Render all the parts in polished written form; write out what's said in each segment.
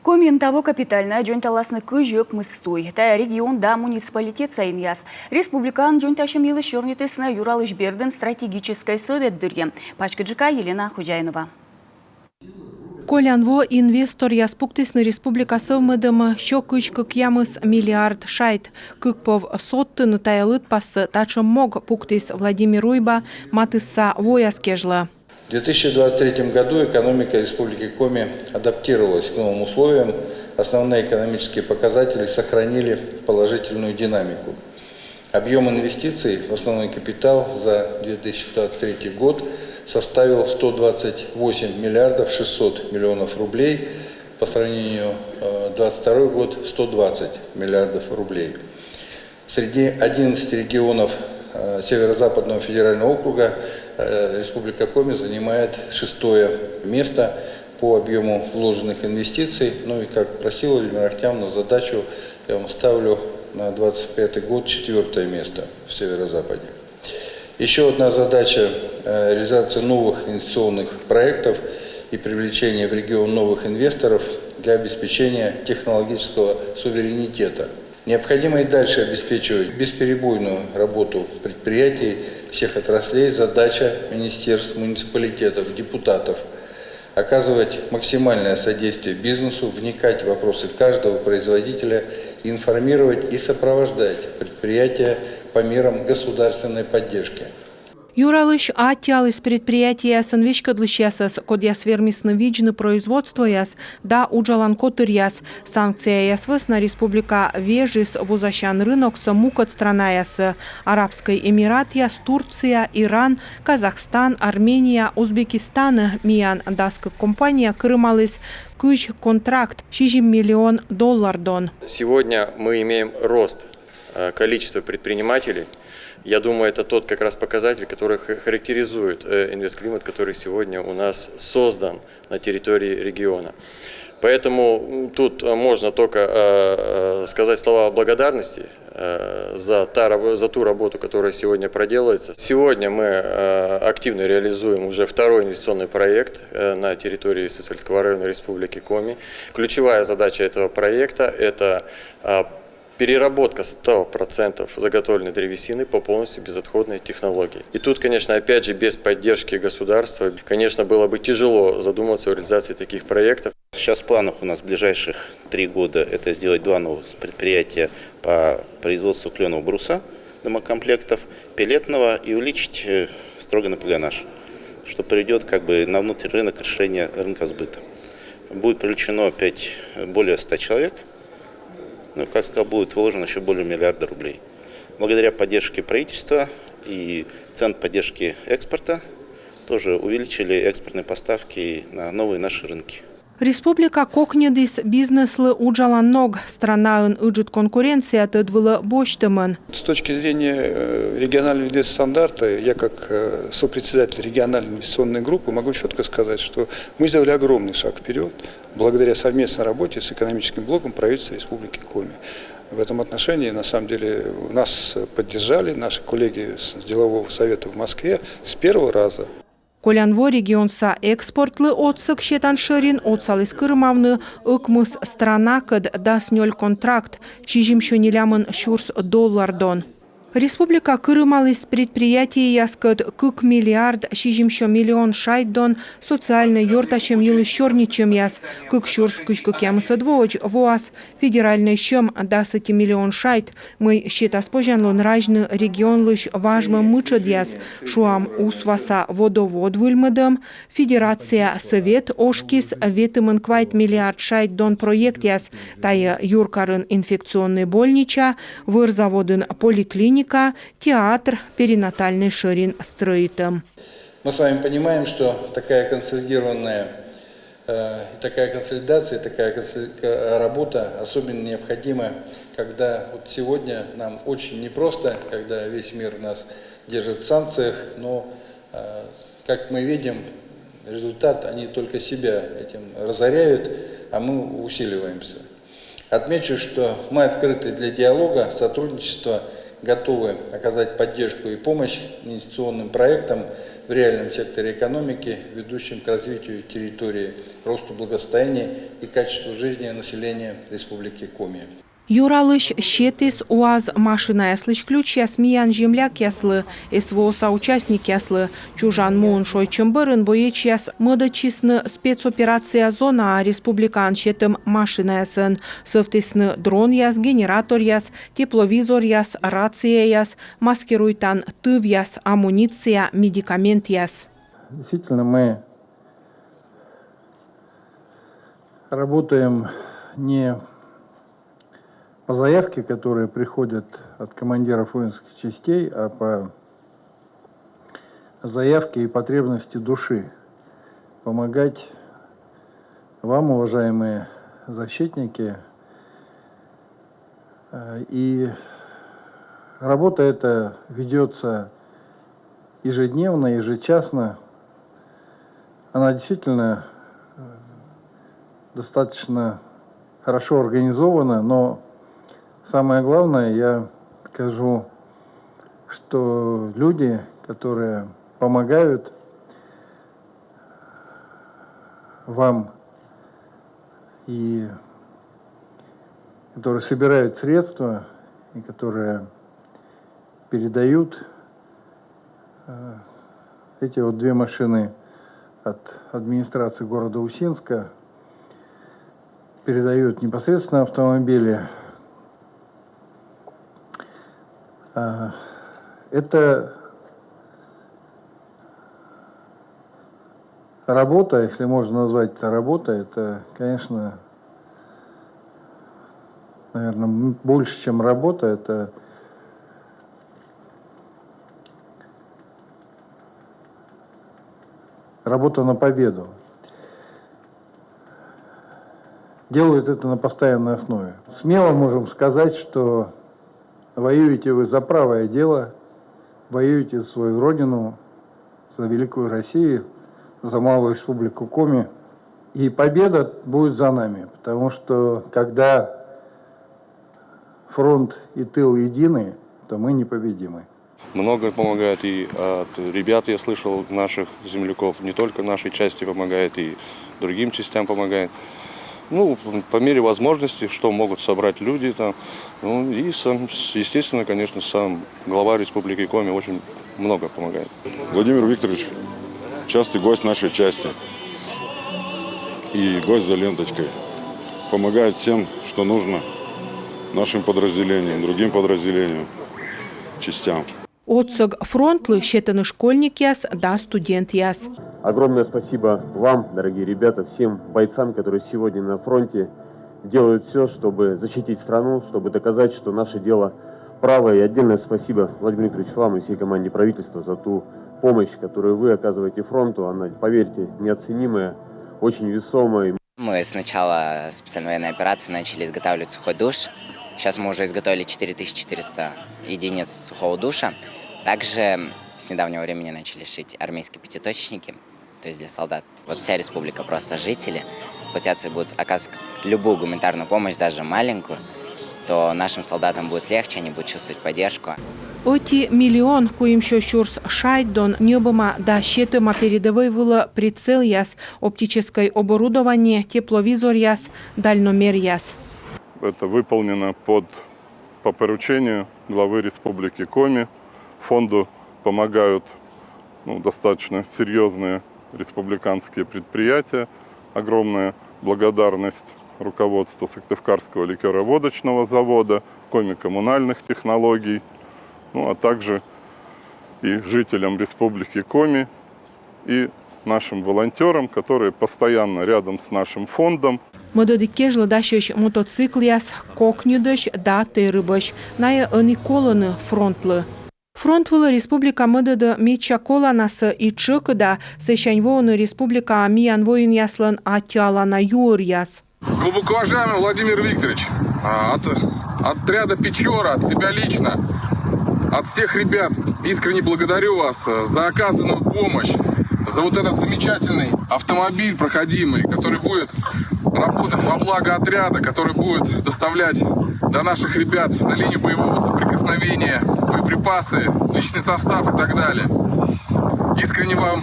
Комин того капитальная джонталасны күжек мыстой. Та регионда муниципалитет сайыньяс. Республикан джонташым елы шорнетесна Юралышберден стратегической совет дырье. Пашкаджика Елена Хужайнова. Колянво инвестор яспуктисны республика совмыдымы щокычкык ямыс миллиард шайт. Кыкпов соттыны таялыт пасы тачым мог пуктис Владимир Уйба матысса вояскежла. В 2023 году экономика Республики Коми адаптировалась к новым условиям. Основные экономические показатели сохранили положительную динамику. Объем инвестиций в основной капитал за 2023 год составил 128 миллиардов 600 миллионов рублей, по сравнению 2022 год 120 миллиардов рублей. Среди 11 регионов Северо-Западного федерального округа Республика Коми занимает 6-е место по объему вложенных инвестиций. Ну и как просил Владимир Ахтямовна, задачу я вам ставлю на 2025 год 4-е место в Северо-Западе. Еще одна задача – реализация новых инвестиционных проектов и привлечение в регион новых инвесторов для обеспечения технологического суверенитета. Необходимо и дальше обеспечивать бесперебойную работу предприятий всех отраслей. Задача министерств, муниципалитетов, депутатов – оказывать максимальное содействие бизнесу, вникать в вопросы каждого производителя, информировать и сопровождать предприятия по мерам государственной поддержки. Юралыш атялыс предприятия санвечкадлышясас, кодяс вермисны виджны производство яс, да уджалан котыр яс. Санкция ясвыс на республика вежис вузащан рынок самукат страна яс. Арабский Эмират яс, Турция, Иран, Казахстан, Армения, Узбекистан, миян даска компания кырымалыс күч контракт 6 миллион доллар дон. Сегодня мы имеем рост количества предпринимателей. Я думаю, это тот как раз показатель, который характеризует инвестклимат, который сегодня у нас создан на территории региона. Поэтому тут можно только сказать слова благодарности за ту работу, которая сегодня проделывается. Сегодня мы активно реализуем уже 2-й инвестиционный проект на территории Сысольского района Республики Коми. Ключевая задача этого проекта – это переработка 100% заготовленной древесины по полностью безотходной технологии. И тут, конечно, опять же, без поддержки государства, конечно, было бы тяжело задуматься о реализации таких проектов. Сейчас в планах у нас в ближайших 3 года это сделать 2 новых предприятия по производству кленового бруса, домокомплектов, пеллетного и увеличить строганный погонаж, что приведет на внутренний рынок расширения рынка сбыта. Будет привлечено опять более 100 человек. Ну, как сказал, будет вложено еще более миллиарда рублей. Благодаря поддержке правительства и цен поддержки экспорта тоже увеличили экспортные поставки на новые наши рынки. Республика кокнедис бизнеслы уджалан ног. Страна уджит конкуренция тедвыла боштымын. С точки зрения регионального инвестстандарта, я как сопредседатель региональной инвестиционной группы могу четко сказать, что мы сделали огромный шаг вперед благодаря совместной работе с экономическим блоком правительства Республики Коми. В этом отношении, на самом деле, нас поддержали наши коллеги с делового совета в Москве с первого раза. Колянво регионса экспортлы отсык щетан шырин отсалыс кырмавны ыкмыс страна кыд даснёль контракт чижимшо нелямын $4 дон. Республика кырымалыс предприятие яскыд 40 миллиард 6 миллион шайт дон социально йортачем йылы щорничем яс 40 ямысы двоч воас федеральный щем 10 миллион шайт мы щетас пожанлон ражны регион лыш важмы мычыд яс шуам усваса водовод выльмыдым федерация совет ошкис ветымын квайт миллиард шайт дон проект яс тайы юркарын инфекционный больнича вырзаводын поликлиник театр, перинатальный ширин строитом. Мы с вами понимаем, что такая консолидированная, такая консолидация, такая работа особенно необходима, когда вот сегодня нам очень непросто, когда весь мир нас держит в санкциях, но, как мы видим, результат, они только себя этим разоряют, а мы усиливаемся. Отмечу, что мы открыты для диалога, сотрудничества, готовы оказать поддержку и помощь инвестиционным проектам в реальном секторе экономики, ведущим к развитию территории, росту благосостояния и качеству жизни населения Республики Коми. Юралыш щетис УАЗ машина яслыш ключ ясмиян земляк яслы, СВО соучастник яслы, чужан муын шойчымбырын боеч яс мыдычисны спецоперация зона республикан щетым машина ясын, сывтисны дрон яс, генератор яс, тепловизор яс, рация яс, маскируйтан тыв яс, амуниция, медикамент яс. Действительно, мы работаем не по заявке, которые приходят от командиров воинских частей, а по заявке и потребности души помогать вам, уважаемые защитники. И работа эта ведется ежедневно, ежечасно. Она действительно достаточно хорошо организована, но самое главное, я скажу, что люди, которые помогают вам и которые собирают средства и которые передают эти вот две машины от администрации города Усинска, передают непосредственно автомобили. Это работа, если можно назвать это работой, это, конечно, наверное, больше, чем работа, это работа на победу. Делают это на постоянной основе. Смело можем сказать, что воюете вы за правое дело, воюете за свою родину, за великую Россию, за малую республику Коми. И победа будет за нами, потому что когда фронт и тыл едины, то мы непобедимы. Много помогает и от ребят, я слышал, наших земляков, не только нашей части помогает, и другим частям помогает. Ну, по мере возможности, что могут собрать люди там. Ну, и, естественно, конечно, сам глава Республики Коми очень много помогает. Владимир Викторович частый гость нашей части и гость за ленточкой. Помогает всем, что нужно нашим подразделениям, другим подразделениям, частям. Отцог фронтлы щетаны школьник яс, да студент яс. Огромное спасибо вам, дорогие ребята, всем бойцам, которые сегодня на фронте делают все, чтобы защитить страну, чтобы доказать, что наше дело правое. И отдельное спасибо, Владимир Викторович, вам и всей команде правительства за ту помощь, которую вы оказываете фронту. Она, поверьте, неоценимая, очень весомая. Мы с начала специальной военной операции начали изготавливать сухой душ. Сейчас мы уже изготовили 4400 единиц сухого душа. Также с недавнего времени начали шить армейские пятиточники, то есть для солдат. Вот вся республика, просто жители сплотятся и будут оказывать любую гуманитарную помощь, даже маленькую, то нашим солдатам будет легче, они будут чувствовать поддержку. Оти миллион, коим що щурс шайдон небома да щетыма передовой было прицел яс, оптическое оборудование, тепловизор яс, дальномер яс. Это выполнено по поручению главы Республики Коми. Фонду помогают достаточно серьезные республиканские предприятия. Огромная благодарность руководству Сыктывкарского ликероводочного завода, Коми коммунальных технологий, а также и жителям Республики Коми, и нашим волонтерам, которые постоянно рядом с нашим фондом. Мододике жладащий мотоцикл яс, кокнюдыш да тырыбыш, ная николаны фронтлы. Фронтвыла республика мыдыды меча коланасы и чыкыда, сэшаньвоны республика миян воин яслан атялана юр яс. Глубоко уважаемый Владимир Викторович, от отряда Печора, от себя лично, от всех ребят искренне благодарю вас за оказанную помощь, за вот этот замечательный автомобиль проходимый, который будет работать во благо отряда, который будет доставлять до наших ребят на линию боевого соприкосновения боеприпасы, личный состав и так далее. Искренне вам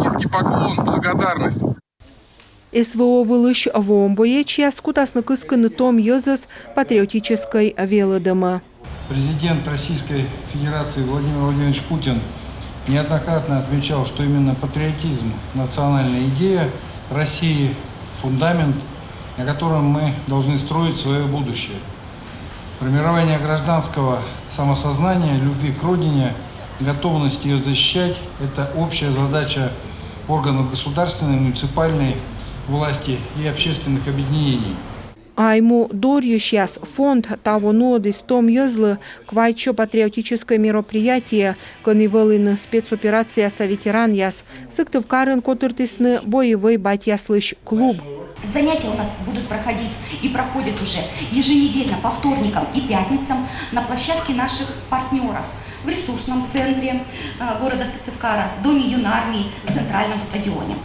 низкий поклон, благодарность. СВО вылыш вомбоечья скутасны кысканы том езас патриотической велодыма. Президент Российской Федерации Владимир Владимирович Путин неоднократно отмечал, что именно патриотизм, национальная идея России – фундамент, на котором мы должны строить свое будущее. Формирование гражданского самосознания, любви к родине, готовность ее защищать – это общая задача органов государственной, муниципальной власти и общественных объединений. Айму дорью сейчас фонд того нодис том езлы квайчо патриотическое мероприятие, коневелын спецоперация ветеран яс, сыктывкарын котыртысны боевой батьяслыш клуб. Занятия у нас будут проходить и проходят уже еженедельно по вторникам и пятницам на площадке наших партнеров в ресурсном центре города Сыктывкара, Доме юнармии, Центральном стадионе.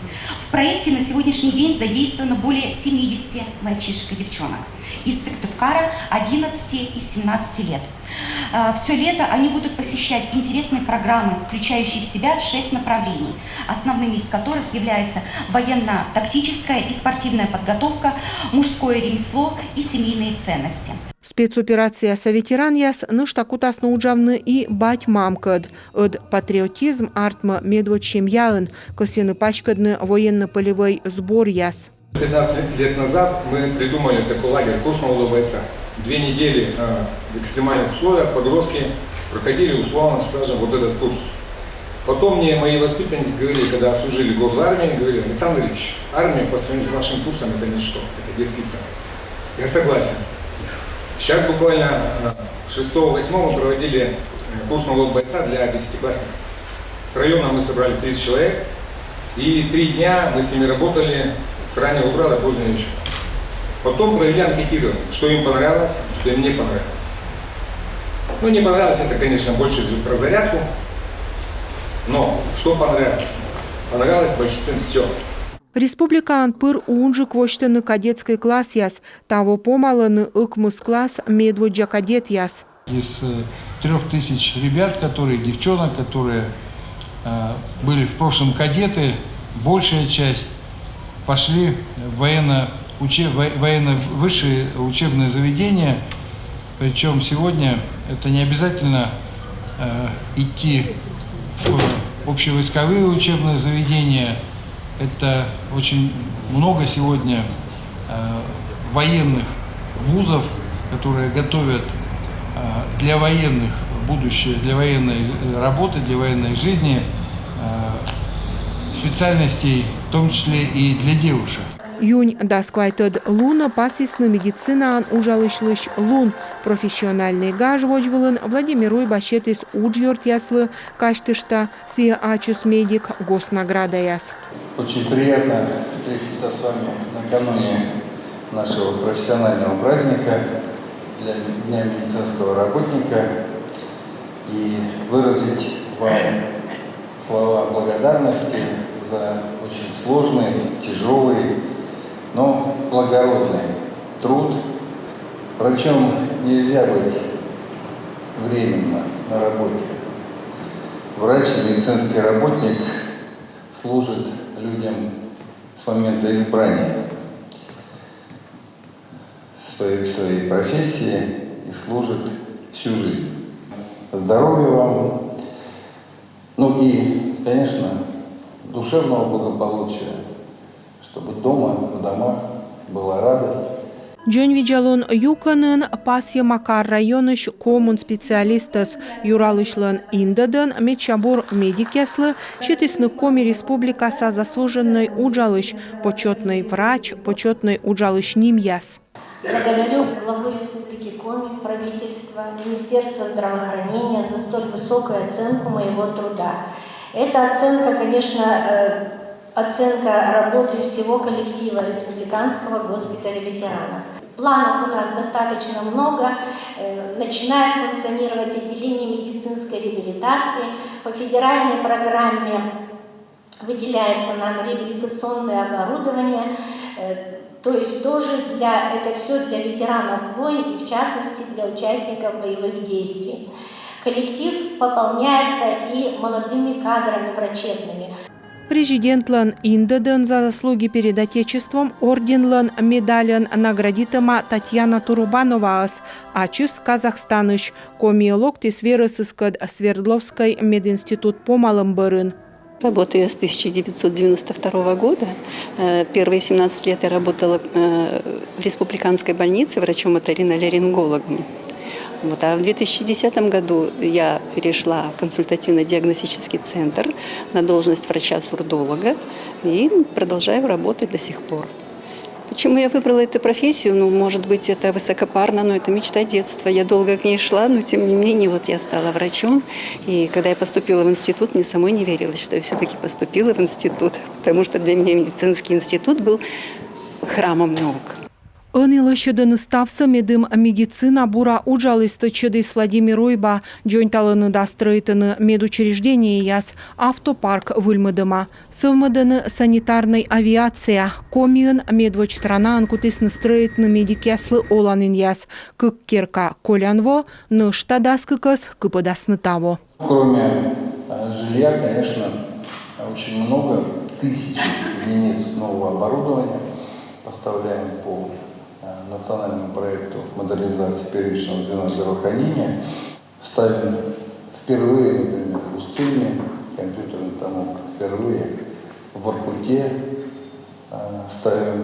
В проекте на сегодняшний день задействовано более 70 мальчишек и девчонок из Сыктывкара 11 и 17 лет. Все лето они будут посещать интересные программы, включающие в себя 6 направлений, основными из которых являются военно-тактическая и спортивная подготовка, мужское ремесло и семейные ценности. Спецоперация ветеран яс ныштакутас науджавны и бать мамкад. Од патриотизм артма медвочем яын, косены пачкадны военно-полевой сбор яс. 15 лет назад мы придумали такой лагерь «Курс молодого бойца». 2 недели в экстремальных условиях подростки проходили условно, скажем, вот этот курс. Потом мне мои воспитанники говорили, когда служили год в армии, говорили: Александр Ильич, армия по сравнению с вашим курсом это ничто, это детский сад. Я согласен. Сейчас буквально 6-8 мы проводили курс молодого бойца для 10-классников. С района мы собрали 30 человек, и 3 дня мы с ними работали с раннего утра до позднего вечера. Потом провели анкетирование, что им понравилось, что им не понравилось. Ну, не понравилось это, конечно, больше про зарядку, но что понравилось? Понравилось больше все. Республика Анпыр унжи квочтыны кадетской класс яс, того помалыны ыкмыс класс медводжа кадет яс. Из 3000 ребят, девчонок, которые были в прошлом кадеты, большая часть пошли в высшие учебные заведения. Причем сегодня это не обязательно идти в общевойсковые учебные заведения. Это очень много сегодня военных вузов, которые готовят для военных будущее, для военной работы, для военной жизни специальностей, в том числе и для девушек. Юнь дасквайтед луна пасисны медицина ужалышлыш лун профессиональный гаж вожвылын Владимиру бачетис уджьорт яслы каштышта сия ачус медик госнаграда яс. Очень приятно встретиться с вами накануне нашего профессионального праздника для Дня медицинского работника и выразить вам слова благодарности за очень сложный, тяжелый, но благородный труд. Врачом нельзя быть временно на работе. Врач, медицинский работник служит людям с момента избрания своей профессии и служит всю жизнь. Здоровья вам, ну и, конечно, душевного благополучия, чтобы дома, в домах была радость. Джон виджалон юканын пасье Макар районыш коммун специалистас юралышлан индадын медчабур медик яслы щетисны коми республикаса заслуженный уджалыш, почетный врач, почетный уджалыш ним яс. Благодарю главу Республики Коми, правительство, Министерство здравоохранения за столь высокую оценку моего труда. Эта оценка, конечно, оценка работы всего коллектива Республиканского госпиталя ветеранов. Планов у нас достаточно много. Начинает функционировать отделение медицинской реабилитации. По федеральной программе выделяется нам реабилитационное оборудование. То есть тоже это все для ветеранов войн и в частности для участников боевых действий. Коллектив пополняется и молодыми кадрами врачебными. Президентлан Индеден за заслуги перед Отечеством орденлан медален наградитыма Татьяна Турубанова, ачус Казахстаныш, комиолог тесверы сыскад Свердловской мединститут помалым бырын. Работаю я с 1992 года. Первые 17 лет я работала в республиканской больнице врачом-оториноларингологом. А в 2010 году я перешла в консультативно-диагностический центр на должность врача-сурдолога и продолжаю работать до сих пор. Почему я выбрала эту профессию? Может быть, это высокопарно, но это мечта детства. Я долго к ней шла, но тем не менее, я стала врачом. И когда я поступила в институт, мне самой не верилось, что я все-таки поступила в институт, потому что для меня медицинский институт был храмом наук. Ынылы шыдыны ставсы медым медицина бура уджалысты чыдыс Владимир Ойба, жойнталыны дастройтыны медучреждение яс автопарк выльмыдыма. Сывмыдыны санитарной авиация, комиын медвочтрана анкутысны стройтны медикяслы оланын яс. Кык керка колянво, нышта даскыкыз кыпыдасны таво. Кроме жилья, конечно, очень много, тысяч единиц нового оборудования поставляем по национальному проекту модернизации первичного звена здравоохранения. Ставим впервые, например, в Устюге компьютерный томограф, впервые в Воркуте ставим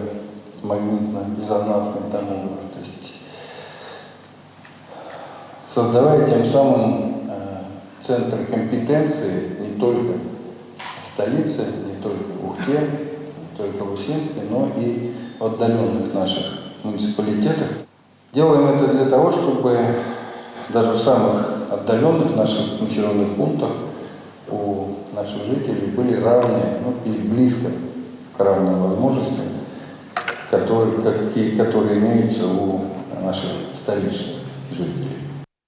магнитно-резонансный томограф. То есть создавая тем самым центр компетенции не только в столице, не только в Ухте, не только в Усинске, но и в отдаленных наших муниципалитетах. Делаем это для того, чтобы даже в самых отдаленных наших населенных пунктах у наших жителей были равные, или близко к равным возможностям, которые имеются у наших столичных жителей.